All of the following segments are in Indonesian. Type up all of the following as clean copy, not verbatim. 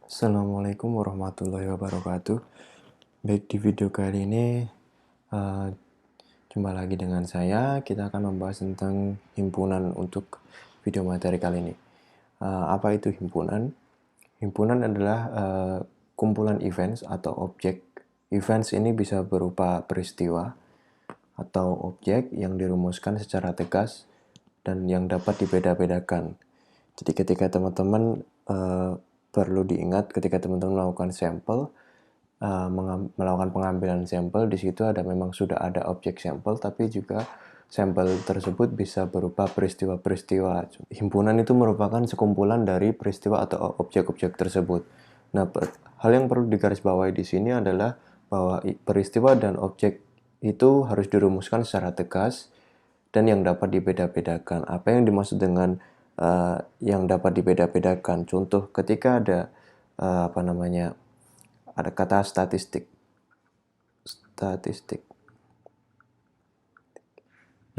Assalamualaikum warahmatullahi wabarakatuh. Baik, di video kali ini eh, jumpa lagi dengan saya. Kita akan membahas tentang himpunan untuk video materi kali ini. Apa itu himpunan? Himpunan adalah kumpulan events atau objek. Events ini bisa berupa peristiwa atau objek yang dirumuskan secara tegas dan yang dapat dibeda-bedakan. Jadi ketika teman-teman perlu diingat ketika teman-teman melakukan sampel, melakukan pengambilan sampel, di situ memang sudah ada objek sampel, tapi juga sampel tersebut bisa berupa peristiwa-peristiwa. Himpunan itu merupakan sekumpulan dari peristiwa atau objek-objek tersebut. Nah, hal yang perlu digarisbawahi di sini adalah bahwa peristiwa dan objek itu harus dirumuskan secara tegas dan yang dapat dibeda-bedakan. Apa yang dimaksud dengan yang dapat dibeda-bedakan? Contoh, ketika ada ada kata statistik.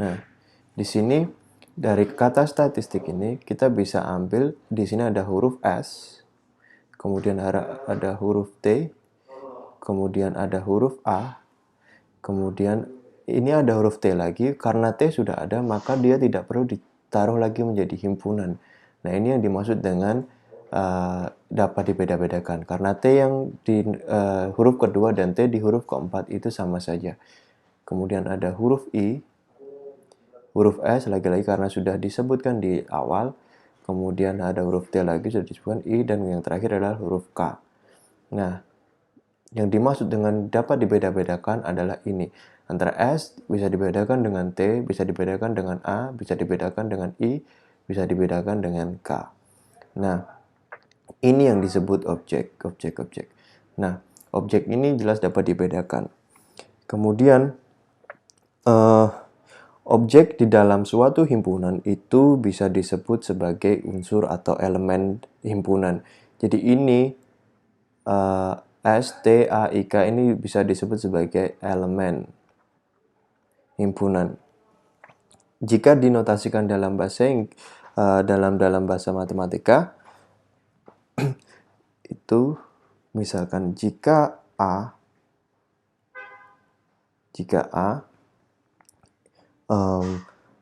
Nah, di sini dari kata statistik ini kita bisa ambil, di sini ada huruf S, kemudian ada huruf T, kemudian ada huruf A, kemudian ini ada huruf T lagi. Karena T sudah ada, maka dia tidak perlu ditaruh lagi menjadi himpunan. Nah, ini yang dimaksud dengan dapat dibeda-bedakan. Karena T yang di huruf kedua dan T di huruf keempat itu sama saja. Kemudian ada huruf I, huruf S lagi-lagi karena sudah disebutkan di awal. Kemudian ada huruf T lagi sudah disebutkan I, dan yang terakhir adalah huruf K. Nah, yang dimaksud dengan dapat dibeda-bedakan adalah ini. Antara S bisa dibedakan dengan T, bisa dibedakan dengan A, bisa dibedakan dengan I, bisa dibedakan dengan K. Nah, ini yang disebut objek. Nah, objek ini jelas dapat dibedakan. Kemudian, objek di dalam suatu himpunan itu bisa disebut sebagai unsur atau elemen himpunan. Jadi ini S, T, A, I, K ini bisa disebut sebagai elemen himpunan. Jika dinotasikan dalam bahasa dalam bahasa matematika, itu misalkan jika A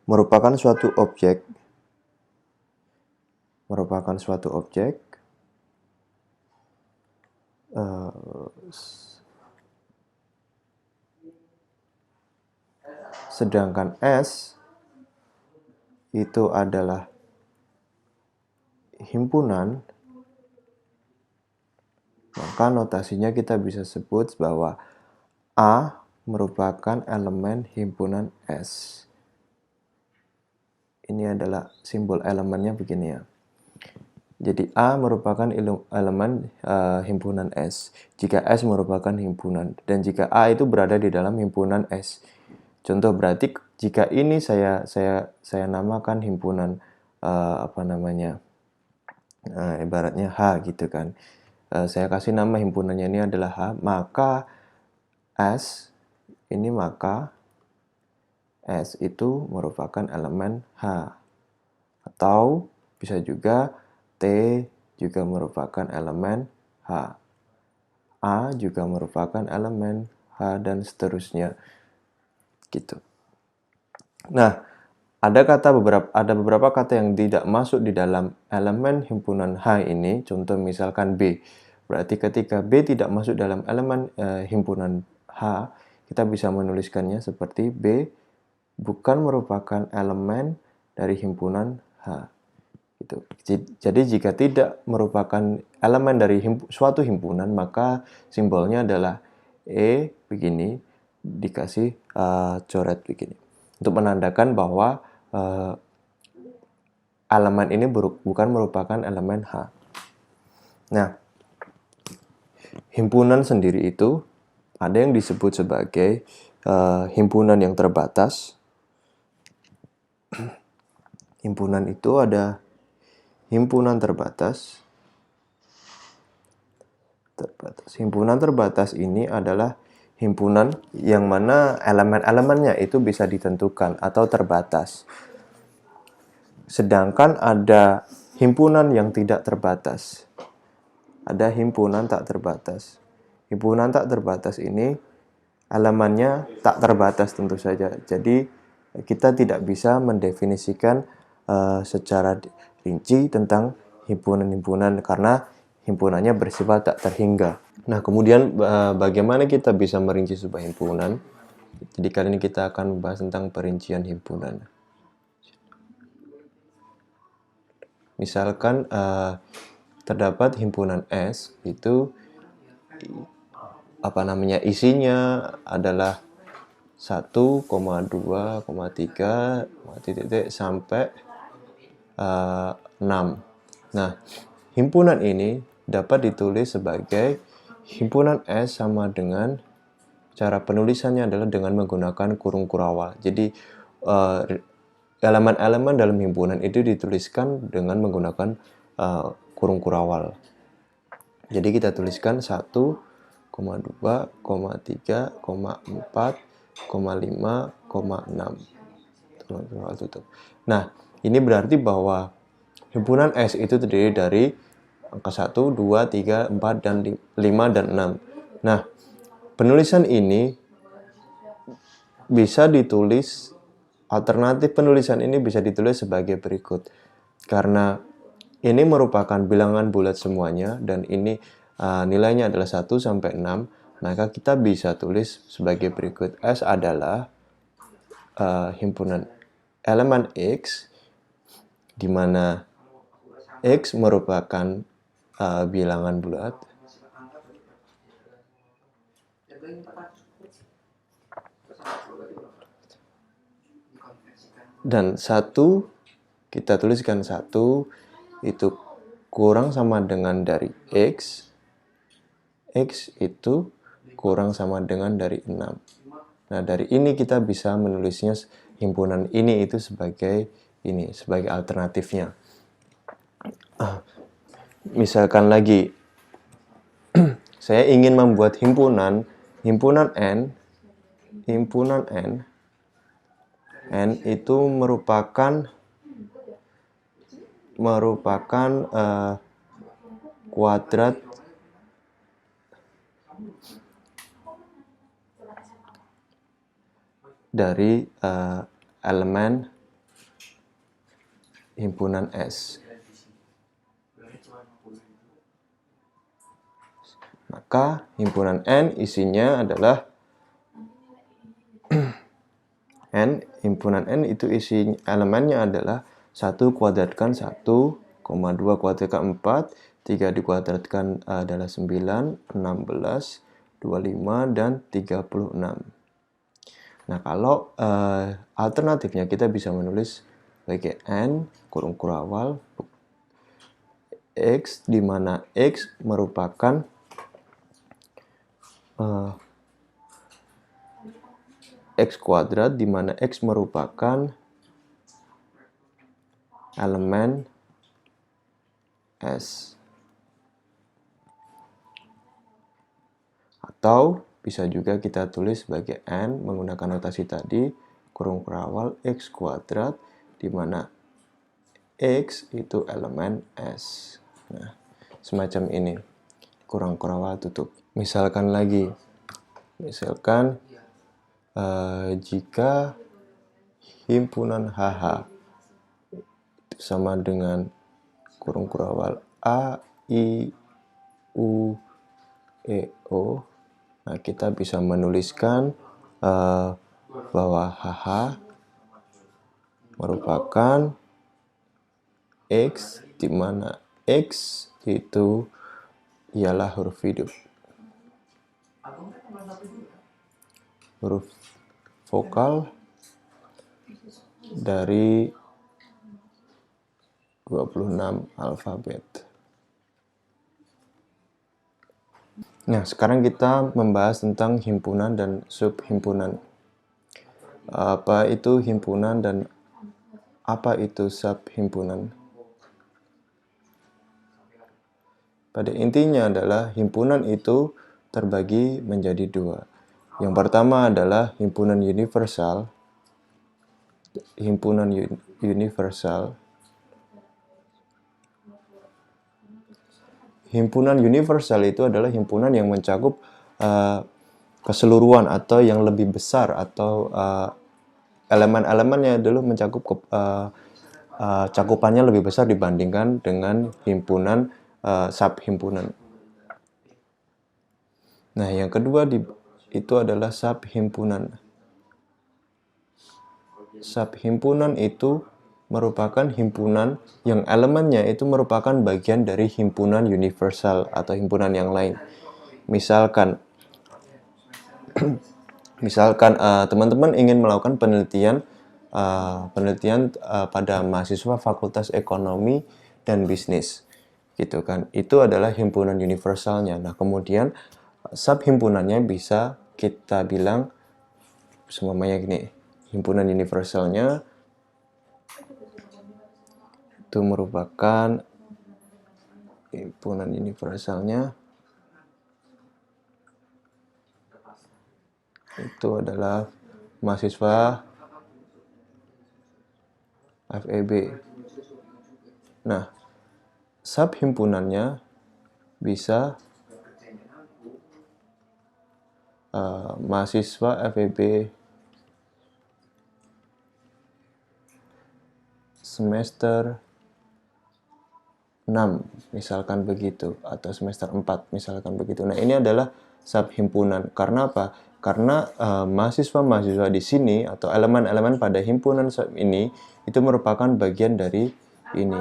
merupakan suatu objek, sedangkan S itu adalah himpunan, maka notasinya kita bisa sebut bahwa A merupakan elemen himpunan S. Ini adalah simbol elemennya begini ya. Jadi A merupakan elemen himpunan S jika S merupakan himpunan, dan jika A itu berada di dalam himpunan S. Contoh, berarti jika ini saya namakan himpunan ibaratnya H gitu kan. Saya kasih nama himpunannya ini adalah H, maka S itu merupakan elemen H. Atau bisa juga T juga merupakan elemen H. A juga merupakan elemen H, dan seterusnya. Gitu. Nah, ada beberapa kata yang tidak masuk di dalam elemen himpunan H ini. Contoh misalkan B. Berarti ketika B tidak masuk dalam elemen himpunan H, kita bisa menuliskannya seperti B bukan merupakan elemen dari himpunan H. Gitu. Jadi jika tidak merupakan elemen dari suatu himpunan, maka simbolnya adalah E begini, dikasih coret begini, untuk menandakan bahwa elemen ini bukan merupakan elemen H. Nah, himpunan sendiri itu ada yang disebut sebagai himpunan yang terbatas. Himpunan itu ada himpunan terbatas. Himpunan terbatas ini adalah himpunan yang mana elemen-elemennya itu bisa ditentukan atau terbatas. Sedangkan ada himpunan yang tidak terbatas. ada himpunan tak terbatas. Himpunan tak terbatas ini elemennya tak terbatas tentu saja. Jadi kita tidak bisa mendefinisikan secara rinci tentang himpunan-himpunan karena himpunannya bersifat tak terhingga. Nah, kemudian bagaimana kita bisa merinci sebuah himpunan? Jadi kali ini kita akan membahas tentang perincian himpunan. Misalkan terdapat himpunan S, itu isinya adalah 1, 2, 3, titik sampai 6. Nah, himpunan ini dapat ditulis sebagai himpunan S sama dengan cara penulisannya adalah dengan menggunakan kurung kurawal. Jadi elemen-elemen dalam himpunan itu dituliskan dengan menggunakan kurung kurawal. Jadi kita tuliskan 1, 2, 3, 4, 5, 6. Nah, ini berarti bahwa himpunan S itu terdiri dari angka 1, 2, 3, 4, dan 5, dan 6. Nah, penulisan ini bisa ditulis, alternatif penulisan ini bisa ditulis sebagai berikut. Karena ini merupakan bilangan bulat semuanya dan ini nilainya adalah 1 sampai 6, maka kita bisa tulis sebagai berikut. S adalah himpunan elemen X, di mana X merupakan bilangan bulat. Dan 1, kita tuliskan 1 itu kurang sama dengan dari X. X itu kurang sama dengan dari 6. Nah, dari ini kita bisa menulisnya himpunan ini itu sebagai alternatifnya. Misalkan lagi, saya ingin membuat himpunan N. N itu merupakan kuadrat dari elemen himpunan S. Maka himpunan N isinya adalah himpunan N itu isi elemennya adalah 1 kuadratkan 1, 2 kuadratkan 4, 3 dikuadratkan adalah 9, 16, 25, dan 36. Nah, kalau alternatifnya kita bisa menulis sebagai N kurung kurawal X, di mana X merupakan X kuadrat, di mana X merupakan elemen S. Atau bisa juga kita tulis sebagai N menggunakan notasi tadi, kurung kurawal X kuadrat, di mana X itu elemen S. Nah, semacam ini, kurung kurawal tutup. Misalkan lagi, jika himpunan HH itu sama dengan kurung kurawal A, I, U, E, O, nah kita bisa menuliskan bahwa HH merupakan X, di mana X itu ialah huruf hidup. Huruf vokal dari 26 alfabet. Nah, sekarang kita membahas tentang himpunan dan subhimpunan. Apa itu himpunan dan apa itu subhimpunan? Pada intinya adalah himpunan itu terbagi menjadi dua. Yang pertama adalah himpunan universal. Himpunan universal himpunan universal itu adalah himpunan yang mencakup keseluruhan atau yang lebih besar, atau elemen-elemennya dulu mencakup cakupannya lebih besar dibandingkan dengan himpunan subhimpunan. Nah, yang kedua itu adalah subhimpunan. Subhimpunan itu merupakan himpunan yang elemennya itu merupakan bagian dari himpunan universal atau himpunan yang lain. Misalkan teman-teman ingin melakukan penelitian pada mahasiswa Fakultas Ekonomi dan Bisnis, gitu kan. Itu adalah himpunan universalnya. Nah, kemudian subhimpunannya bisa kita bilang semuanya gini. Himpunan universalnya itu merupakan himpunan universalnya itu adalah mahasiswa FEB. Nah, subhimpunannya bisa mahasiswa FEB semester 6 misalkan begitu, atau semester 4 misalkan begitu. Nah, ini adalah subhimpunan. Karena apa? Karena mahasiswa-mahasiswa di sini atau elemen-elemen pada himpunan ini itu merupakan bagian dari ini.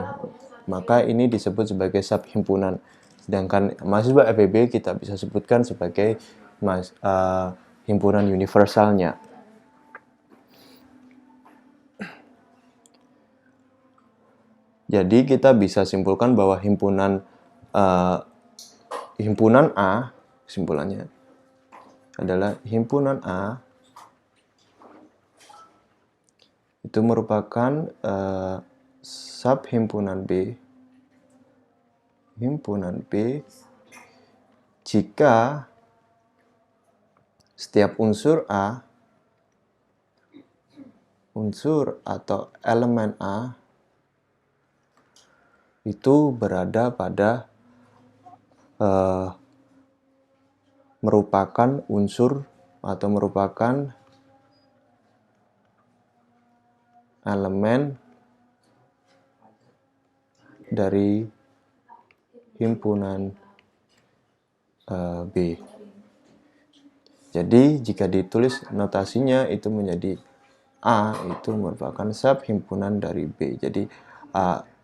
Maka ini disebut sebagai subhimpunan. Sedangkan mahasiswa FEB kita bisa sebutkan sebagai himpunan universalnya. Jadi kita bisa simpulkan bahwa himpunan A, kesimpulannya adalah himpunan A itu merupakan subhimpunan B, himpunan B, jika setiap unsur A, unsur atau elemen A itu berada pada merupakan unsur atau merupakan elemen dari himpunan B. Jadi jika ditulis notasinya itu menjadi A itu merupakan subhimpunan dari B. Jadi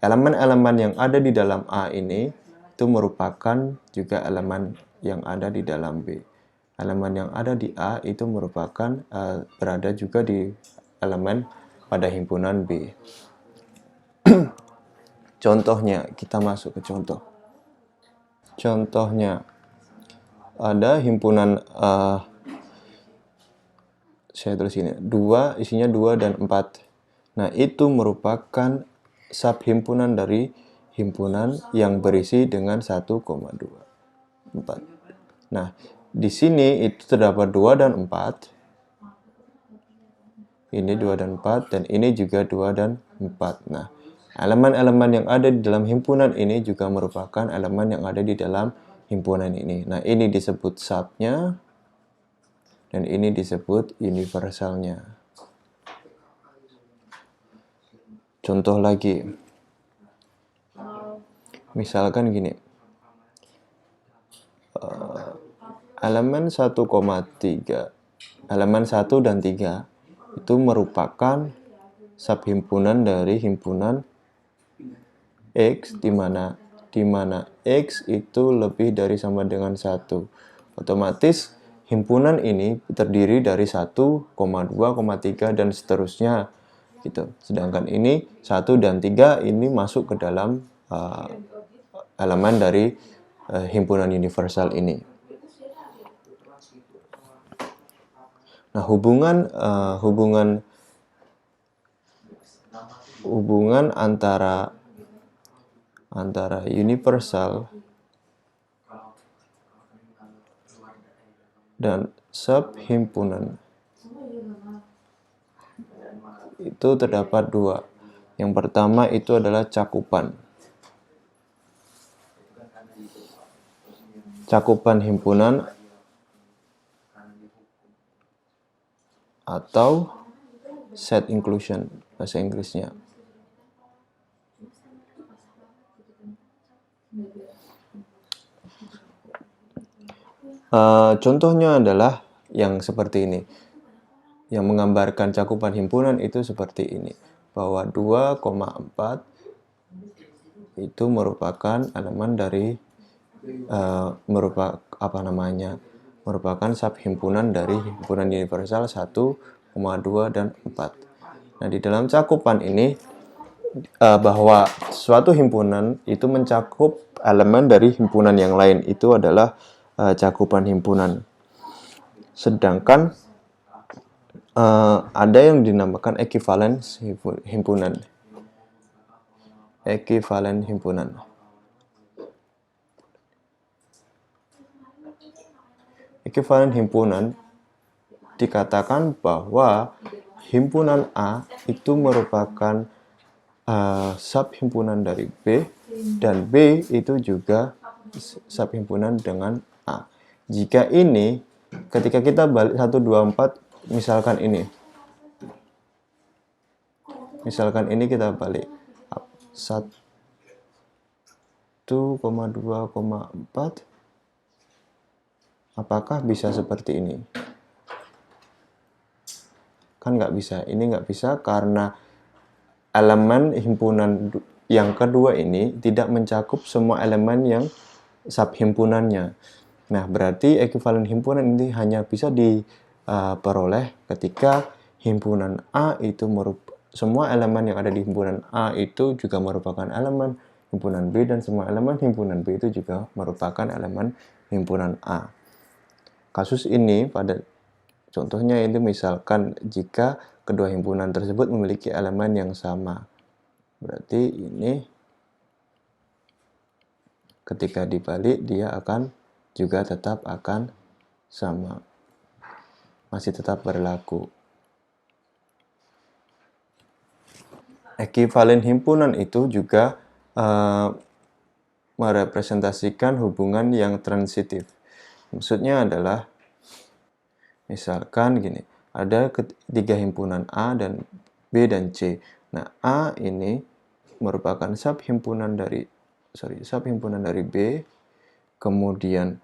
elemen-elemen yang ada di dalam A ini itu merupakan juga elemen yang ada di dalam B. Elemen yang ada di A itu merupakan berada juga di elemen pada himpunan B. Contohnya, kita masuk ke contoh. Contohnya, ada himpunan saya tulis ini, isinya 2 dan 4. Nah, itu merupakan subhimpunan dari himpunan yang berisi dengan 1,2, 4. Nah, di sini itu terdapat 2 dan 4. Ini 2 dan 4, dan ini juga 2 dan 4. Nah, elemen-elemen yang ada di dalam himpunan ini juga merupakan elemen yang ada di dalam himpunan ini. Nah, ini disebut subnya, dan ini disebut universalnya. Contoh lagi, misalkan gini, elemen 1,3, elemen 1 dan 3 itu merupakan subhimpunan dari himpunan X, di mana X itu lebih dari sama dengan 1. Otomatis himpunan ini terdiri dari 1, 2, 3 dan seterusnya gitu. Sedangkan ini 1 dan 3 ini masuk ke dalam elemen dari himpunan universal ini. Nah, hubungan antara universal dan subhimpunan itu terdapat 2. Yang pertama itu adalah cakupan. cakupan himpunan atau set inclusion bahasa Inggrisnya. Contohnya adalah yang seperti ini. Yang menggambarkan cakupan himpunan itu seperti ini. Bahwa 2,4 itu merupakan elemen dari merupakan subhimpunan dari himpunan universal 1,2 dan 4. Nah, di dalam cakupan ini bahwa suatu himpunan itu mencakup elemen dari himpunan yang lain, itu adalah cakupan himpunan. Sedangkan ada yang dinamakan ekivalen himpunan. Ekivalen himpunan. Ekivalen himpunan dikatakan bahwa himpunan A itu merupakan subhimpunan dari B, dan B itu juga subhimpunan dengan A. Jika ini, ketika kita balik 1, 2, 4, misalkan ini kita balik 1,2,4, apakah bisa seperti ini? Kan nggak bisa. Ini nggak bisa karena elemen himpunan yang kedua ini tidak mencakup semua elemen yang subhimpunannya. Nah, berarti ekivalen himpunan ini hanya bisa diperoleh ketika himpunan A itu semua elemen yang ada di himpunan A itu juga merupakan elemen himpunan B, dan semua elemen himpunan B itu juga merupakan elemen himpunan A. Kasus ini contohnya itu misalkan jika kedua himpunan tersebut memiliki elemen yang sama. Berarti ini ketika dibalik dia tetap akan sama. Masih tetap berlaku. Ekivalen himpunan itu juga merepresentasikan hubungan yang transitif. Maksudnya adalah misalkan gini, ada ketiga himpunan A dan B dan C. Nah, A ini merupakan subhimpunan dari B, kemudian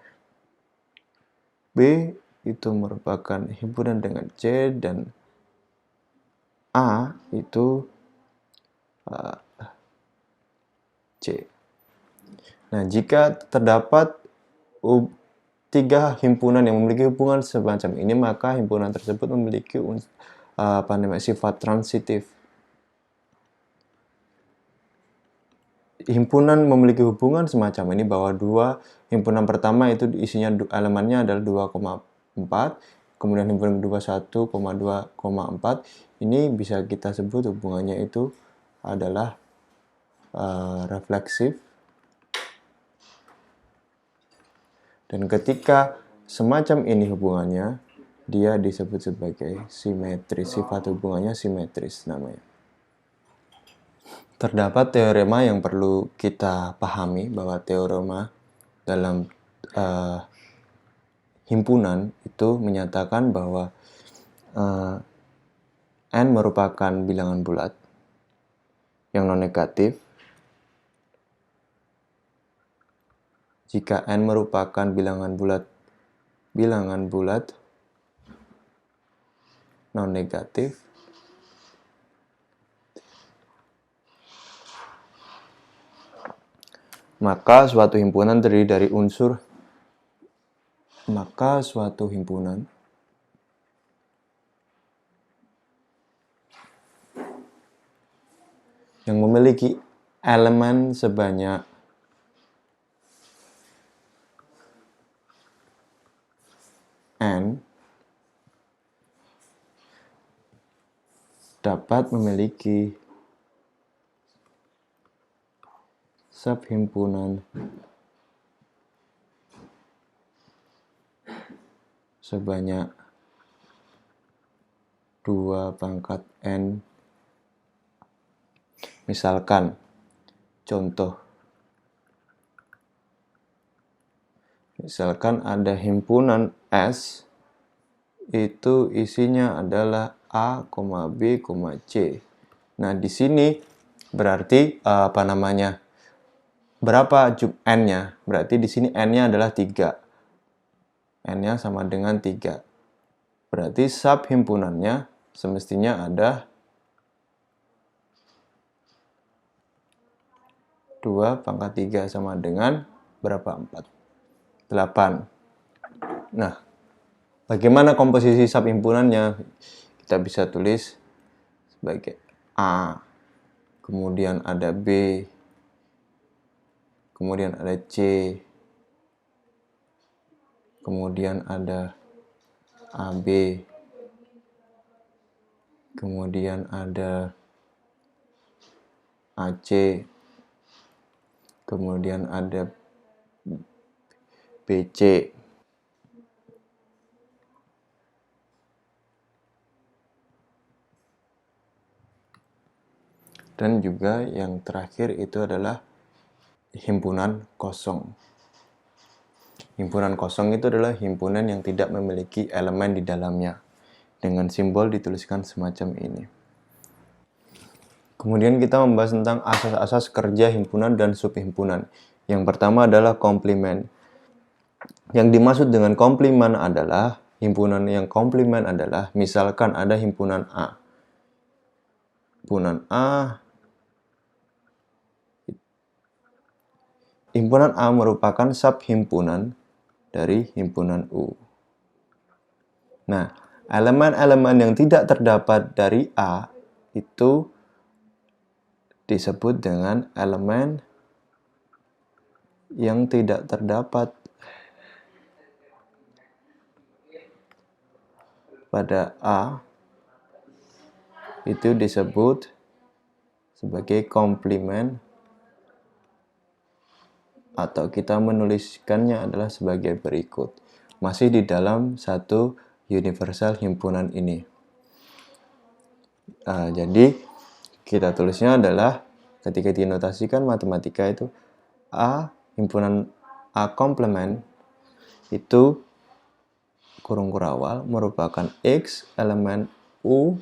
B itu merupakan himpunan dengan C, dan A itu C. Nah, jika terdapat tiga himpunan yang memiliki hubungan semacam ini, maka himpunan tersebut memiliki sifat transitif. Himpunan memiliki hubungan semacam ini bahwa dua himpunan pertama itu isinya elemennya adalah 2,4, kemudian himpunan kedua 1,2,4. Ini bisa kita sebut hubungannya itu adalah refleksif. Dan ketika semacam ini hubungannya, dia disebut sebagai simetris. Sifat hubungannya simetris namanya. Terdapat teorema yang perlu kita pahami, bahwa teorema dalam himpunan itu menyatakan bahwa N merupakan bilangan bulat yang non-negatif. Jika N merupakan bilangan bulat non-negatif, maka suatu himpunan terdiri dari unsur yang memiliki elemen sebanyak N dapat memiliki subhimpunan sebanyak 2/N. Misalkan, contoh Misalkan ada himpunan S, itu isinya adalah A, B, C. Nah, di sini berarti berapa N-nya? Berarti di sini N-nya adalah 3. N-nya sama dengan 3. Berarti sub himpunannya semestinya ada 2 pangkat 3 sama dengan berapa? 4. 8. Nah, bagaimana komposisi sub himpunannya? Kita bisa tulis sebagai A, kemudian ada B, kemudian ada C, kemudian ada AB, kemudian ada AC, kemudian ada BC. Dan juga yang terakhir itu adalah himpunan kosong. Himpunan kosong itu adalah himpunan yang tidak memiliki elemen di dalamnya. Dengan simbol dituliskan semacam ini. Kemudian kita membahas tentang asas-asas kerja himpunan dan subhimpunan. Yang pertama adalah komplement. Yang dimaksud dengan komplement adalah, himpunan yang komplement adalah, misalkan ada himpunan A. Himpunan A merupakan subhimpunan dari himpunan U. Nah, elemen-elemen yang tidak terdapat dari A itu disebut dengan elemen yang tidak terdapat pada A, itu disebut sebagai komplement, atau kita menuliskannya adalah sebagai berikut. Masih di dalam satu universal himpunan ini. Jadi kita tulisnya adalah, ketika dinotasikan matematika itu, A, himpunan A komplement itu kurung kurawal merupakan X elemen U,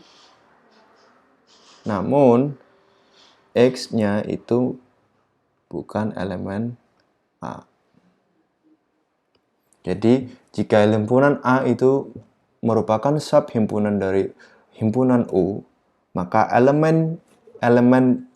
namun X-nya itu bukan elemen A. Jadi, jika himpunan A itu merupakan subhimpunan dari himpunan U, maka elemen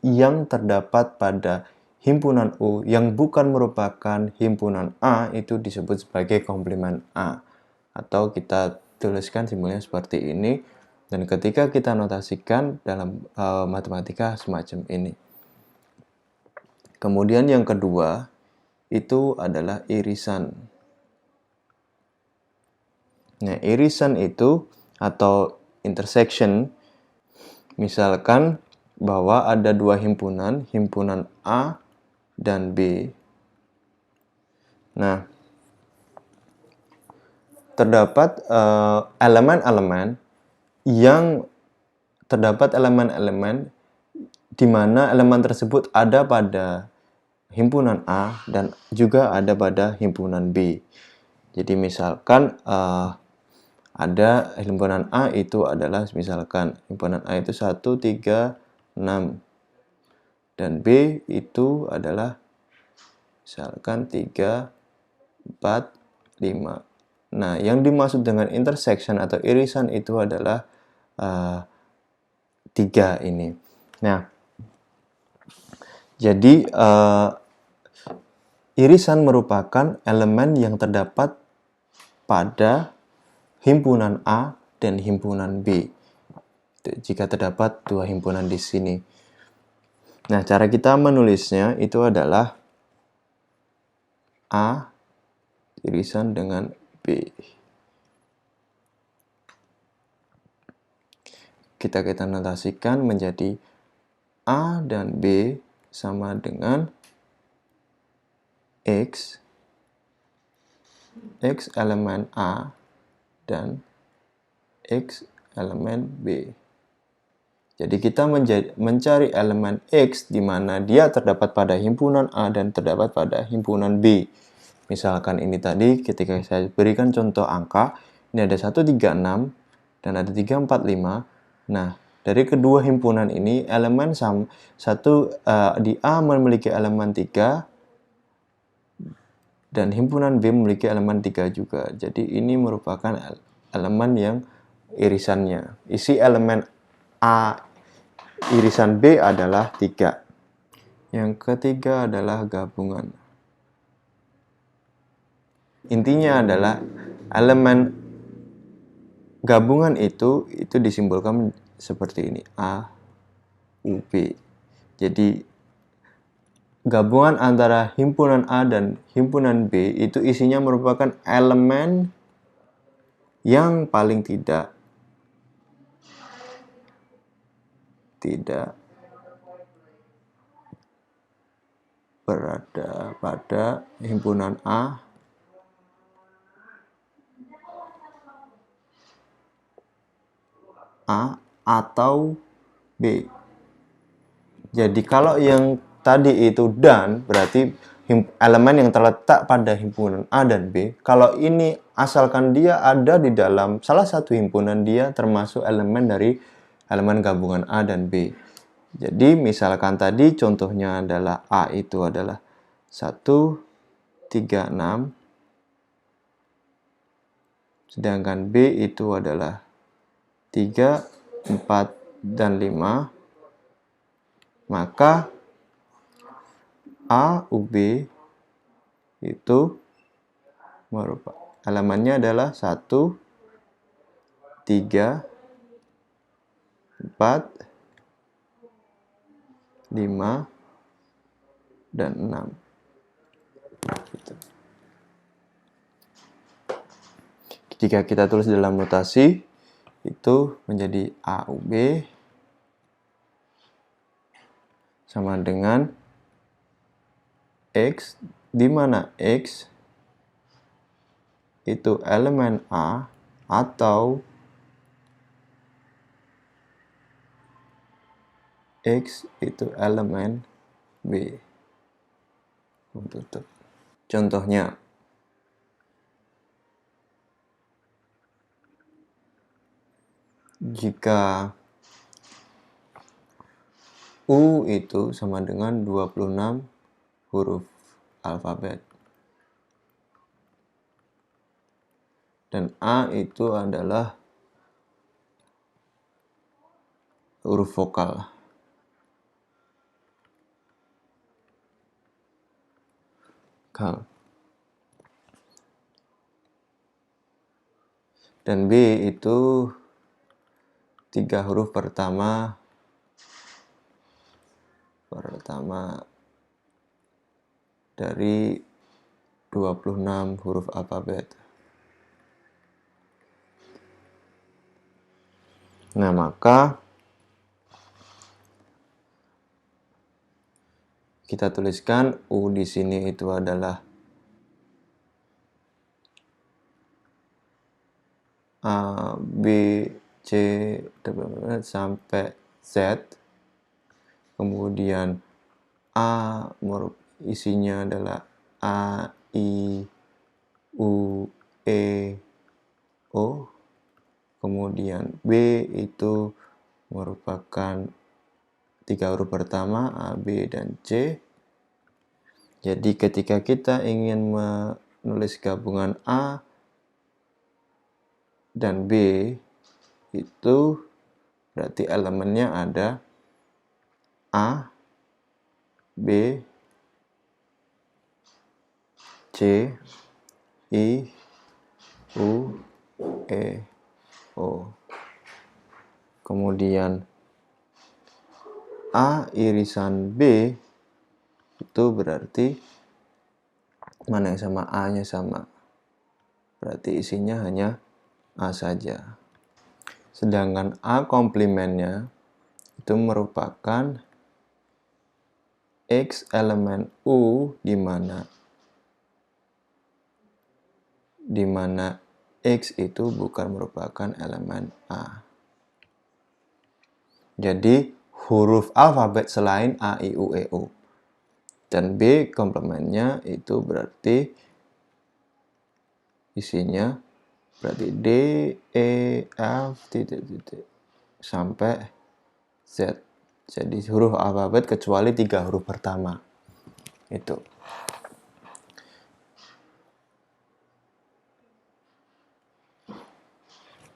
yang terdapat pada himpunan U yang bukan merupakan himpunan A itu disebut sebagai komplement A. Atau kita tuliskan simbolnya seperti ini, dan ketika kita notasikan dalam matematika semacam ini. Kemudian yang kedua itu adalah irisan. Nah, irisan itu atau intersection, misalkan bahwa ada dua himpunan, himpunan A dan B. Nah, terdapat elemen-elemen di mana elemen tersebut ada pada himpunan A dan juga ada pada himpunan B. Jadi misalkan ada himpunan A itu adalah, misalkan himpunan A itu 1, 3, 6. Dan B itu adalah misalkan 3, 4, 5. Nah, yang dimaksud dengan intersection atau irisan itu adalah 3 ini. Nah, jadi irisan merupakan elemen yang terdapat pada himpunan A dan himpunan B. Jika terdapat dua himpunan di sini. Nah, cara kita menulisnya itu adalah A irisan dengan B. Kita notasikan menjadi A dan B sama dengan X elemen A dan X elemen B. Jadi kita mencari elemen X di mana dia terdapat pada himpunan A dan terdapat pada himpunan B. Misalkan ini tadi ketika saya berikan contoh angka, ini ada 136 dan ada 345. Nah, dari kedua himpunan ini elemen di A memiliki elemen 3 dan himpunan B memiliki elemen 3 juga. Jadi ini merupakan elemen yang irisannya. Isi elemen A irisan B adalah 3. Yang ketiga adalah gabungan. Intinya adalah elemen gabungan itu disimbolkan seperti ini, A, U, B. Jadi gabungan antara himpunan A dan himpunan B itu isinya merupakan elemen yang paling tidak berada pada himpunan A atau B. Jadi kalau yang tadi itu dan, berarti elemen yang terletak pada himpunan A dan B. Kalau ini asalkan dia ada di dalam salah satu himpunan, dia termasuk elemen dari elemen gabungan A dan B. Jadi misalkan tadi contohnya adalah A itu adalah 1, 3, 6. Sedangkan B itu adalah 3, 4, dan 5. Maka A, U, B itu merupakan elemennya adalah 1, 3, 4, 5, dan 6. Gitu. Jika kita tulis dalam notasi, itu menjadi A, U, B sama dengan X, di mana X itu elemen A atau X itu elemen B. Tutup. Contohnya, jika U itu sama dengan 26 huruf alfabet dan A itu adalah huruf vokal. Dan B itu 3 huruf pertama dari 26 huruf alfabet. Nah, maka kita tuliskan U di sini itu adalah A, B, C, sampai Z. Kemudian A isinya adalah A, I, U, E, O. Kemudian B itu merupakan 3 huruf pertama A, B, dan C. Jadi ketika kita ingin menulis gabungan A dan B, itu berarti elemennya ada A, B, C, I, U, E, O. Kemudian A irisan B itu berarti mana yang sama, A-nya sama. Berarti isinya hanya A saja. Sedangkan A komplementnya itu merupakan X elemen U di mana X itu bukan merupakan elemen A. Jadi huruf alfabet selain A, I, U, E, O. Dan B komplementnya itu berarti isinya berarti D, E, F, titik-titik sampai Z. Jadi huruf alfabet kecuali 3 huruf pertama. Itu.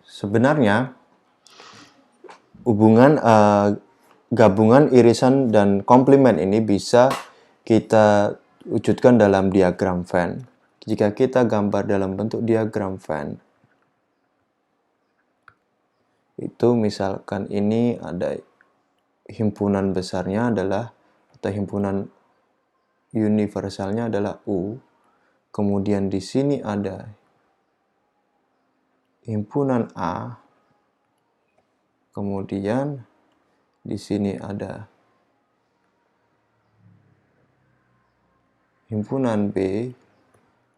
Sebenarnya hubungan gabungan irisan dan komplement ini bisa kita wujudkan dalam diagram Venn. Jika kita gambar dalam bentuk diagram Venn, itu misalkan ini ada himpunan besarnya adalah, atau himpunan universalnya adalah U. Kemudian di sini ada himpunan A. Kemudian di sini ada himpunan B.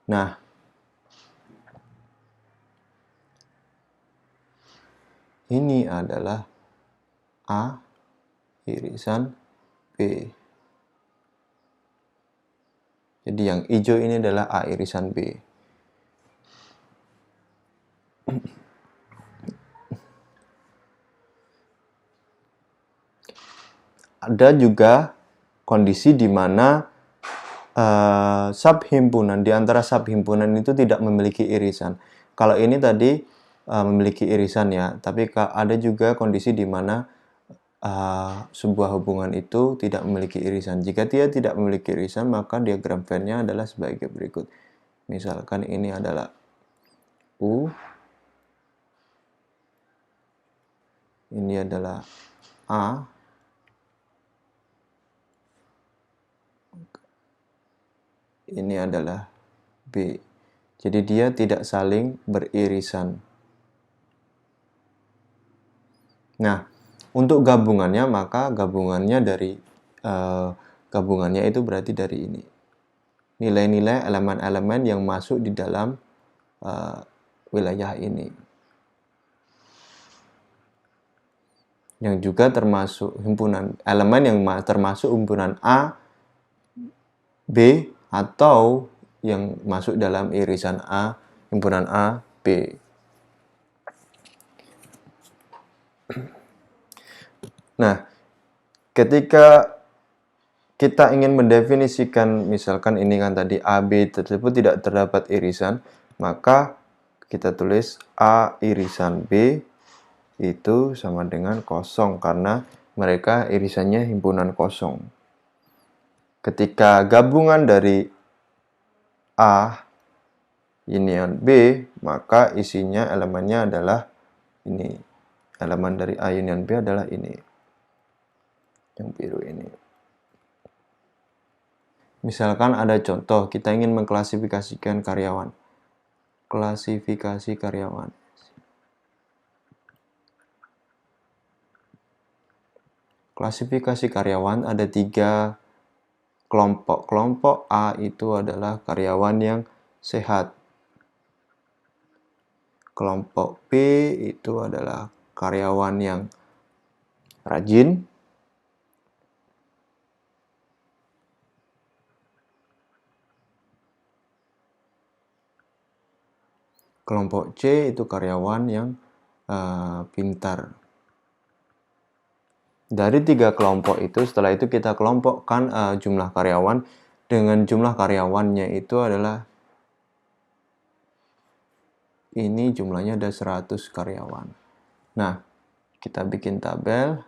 Nah, ini adalah A irisan B. Jadi yang hijau ini adalah A irisan B. Ada juga kondisi di mana subhimpunan, di antara subhimpunan itu tidak memiliki irisan. Kalau ini tadi memiliki irisan ya, tapi ada juga kondisi di mana sebuah hubungan itu tidak memiliki irisan. Jika dia tidak memiliki irisan, maka diagram Venn-nya adalah sebagai berikut. Misalkan ini adalah U, ini adalah A, ini adalah B. Jadi dia tidak saling beririsan. Nah, untuk gabungannya, maka gabungannya itu berarti dari ini. Nilai-nilai elemen-elemen yang masuk di dalam wilayah ini. Yang juga termasuk himpunan elemen yang termasuk himpunan A, B, atau yang masuk dalam irisan A, himpunan A, B. Nah, ketika kita ingin mendefinisikan, misalkan ini kan tadi AB tersebut tidak terdapat irisan, maka kita tulis A irisan B itu sama dengan kosong, karena mereka irisannya himpunan kosong. Ketika gabungan dari A union B, maka isinya elemennya adalah ini. Elemen dari A union B adalah ini. Yang biru ini. Misalkan ada contoh, kita ingin mengklasifikasikan karyawan. Klasifikasi karyawan. Klasifikasi karyawan ada 3 kelompok. Kelompok A itu adalah karyawan yang sehat. Kelompok B itu adalah karyawan yang rajin. Kelompok C itu karyawan yang pintar. Dari 3 kelompok itu, setelah itu kita kelompokkan jumlah karyawan dengan jumlah karyawannya itu adalah ini, jumlahnya ada 100 karyawan. Nah, kita bikin tabel.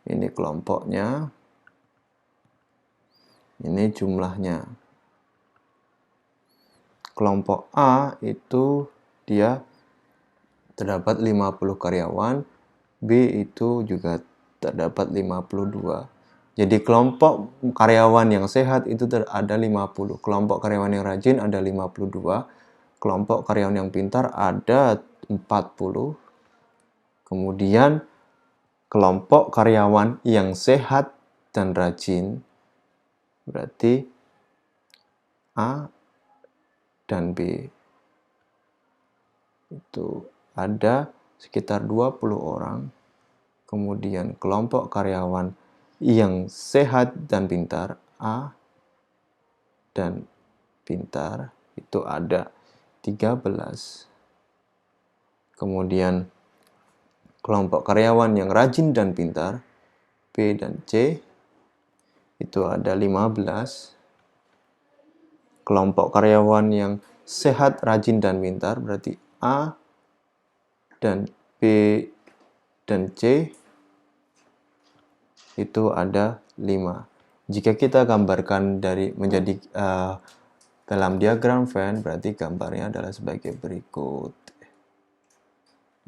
Ini kelompoknya. Ini jumlahnya. Kelompok A itu dia terdapat 50 karyawan, B itu juga terdapat 52. Jadi kelompok karyawan yang sehat itu ada 50, kelompok karyawan yang rajin ada 52, kelompok karyawan yang pintar ada 40, kemudian kelompok karyawan yang sehat dan rajin berarti A dan B itu ada sekitar 20 orang. Kemudian kelompok karyawan yang sehat dan pintar A dan pintar itu ada 13. Kemudian kelompok karyawan yang rajin dan pintar, B dan C, itu ada 15. Kelompok karyawan yang sehat, rajin, dan pintar, berarti A dan B dan C, itu ada 5. Jika kita gambarkan menjadi dalam diagram Venn, berarti gambarnya adalah sebagai berikut.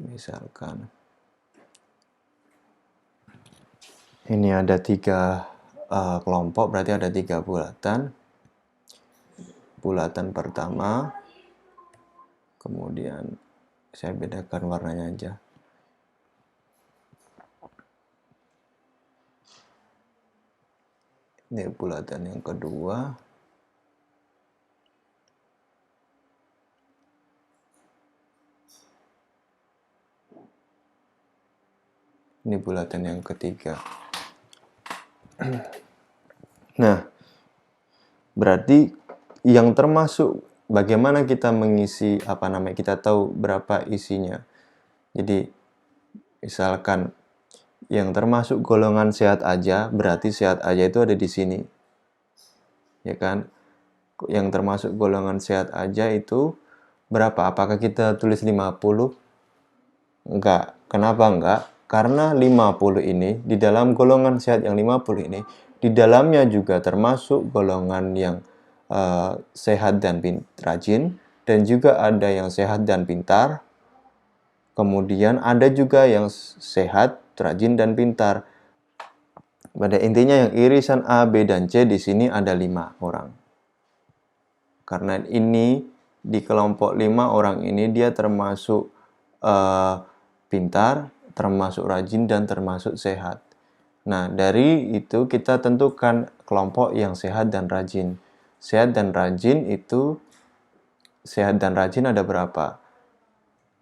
Misalkan ini ada 3 kelompok, berarti ada 3 bulatan. Bulatan pertama, kemudian saya bedakan warnanya aja. Ini bulatan yang kedua. Ini bulatan yang ketiga. Nah, berarti yang termasuk bagaimana kita mengisi kita tahu berapa isinya. Jadi misalkan yang termasuk golongan sehat aja, berarti sehat aja itu ada di sini. Ya kan? Yang termasuk golongan sehat aja itu berapa? Apakah kita tulis 50? Enggak. Kenapa enggak? Karena 50 ini, di dalam golongan sehat yang 50 ini, di dalamnya juga termasuk golongan yang sehat dan rajin, dan juga ada yang sehat dan pintar. Kemudian ada juga yang sehat, rajin, dan pintar. Pada intinya yang irisan A, B, dan C di sini ada 5 orang. Karena ini di kelompok 5 orang ini dia termasuk pintar, termasuk rajin, dan termasuk sehat. Nah, dari itu kita tentukan kelompok yang sehat dan rajin. Sehat dan rajin ada berapa?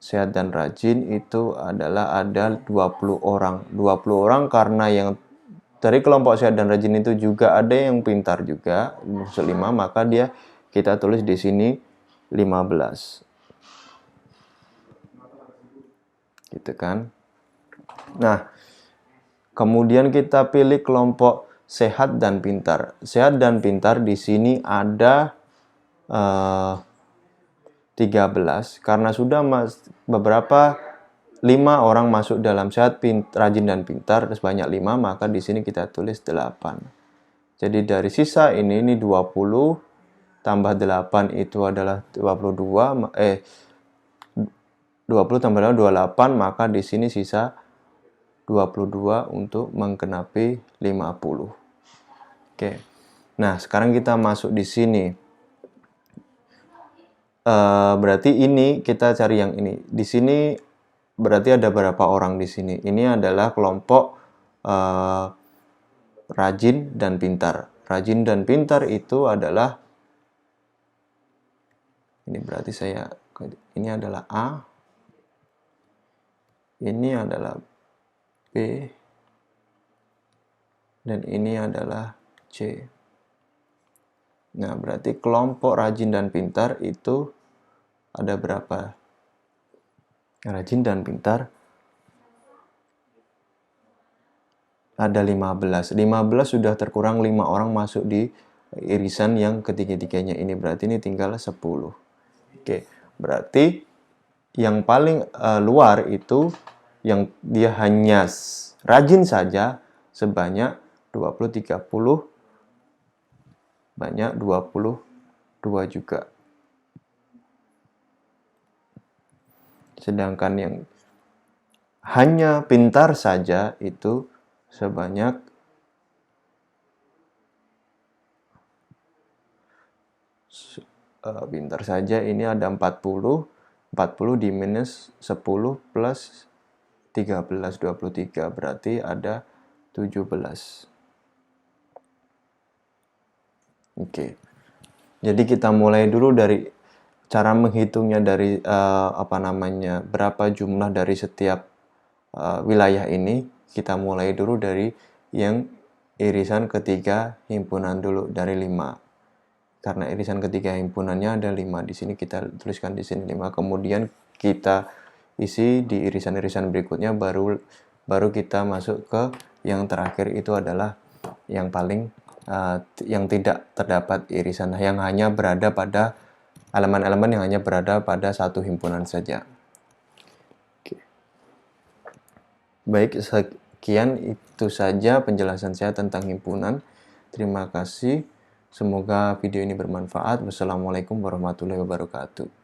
Sehat dan rajin itu adalah ada 20 orang. 20 orang karena yang dari kelompok sehat dan rajin itu juga ada yang pintar juga, maksud 5, maka kita tulis di sini 15. Gitu kan? Nah, kemudian kita pilih kelompok sehat dan pintar. Sehat dan pintar di sini ada 13. Karena sudah beberapa 5 orang masuk dalam sehat, rajin, dan pintar, sebanyak 5, maka di sini kita tulis 8. Jadi dari sisa ini 20 tambah 8 itu adalah 22, 20 tambah 28, maka di sini sisa 22 untuk menggenapi 50. Oke. Nah, sekarang kita masuk di sini. Berarti ini kita cari yang ini. Di sini berarti ada berapa orang di sini? Ini adalah kelompok rajin dan pintar. Rajin dan pintar itu adalah ini berarti ini adalah A. Ini adalah B, dan ini adalah C. Nah, berarti kelompok rajin dan pintar itu ada berapa? Rajin dan pintar ada 15. 15 sudah terkurang 5 orang masuk di irisan yang ketiga-tiganya ini. Berarti ini tinggal 10. Oke, berarti yang paling luar itu yang dia hanya rajin saja sebanyak 20, 30, banyak 22 juga. Sedangkan yang hanya pintar saja itu sebanyak pintar saja ini ada 40. 40 di minus 10 plus 13, 23, berarti ada 17. Oke. Jadi kita mulai dulu dari cara menghitungnya dari berapa jumlah dari setiap wilayah ini. Kita mulai dulu dari yang irisan ketiga himpunan dulu dari 5. karena irisan ketiga himpunannya ada 5. Di sini kita tuliskan di sini 5. Kemudian kita isi di irisan-irisan berikutnya, baru kita masuk ke yang terakhir, itu adalah yang paling yang tidak terdapat irisan, yang hanya berada pada elemen-elemen yang hanya berada pada satu himpunan saja. Oke. Baik, sekian itu saja penjelasan saya tentang himpunan. Terima kasih. Semoga video ini bermanfaat. Wassalamualaikum warahmatullahi wabarakatuh.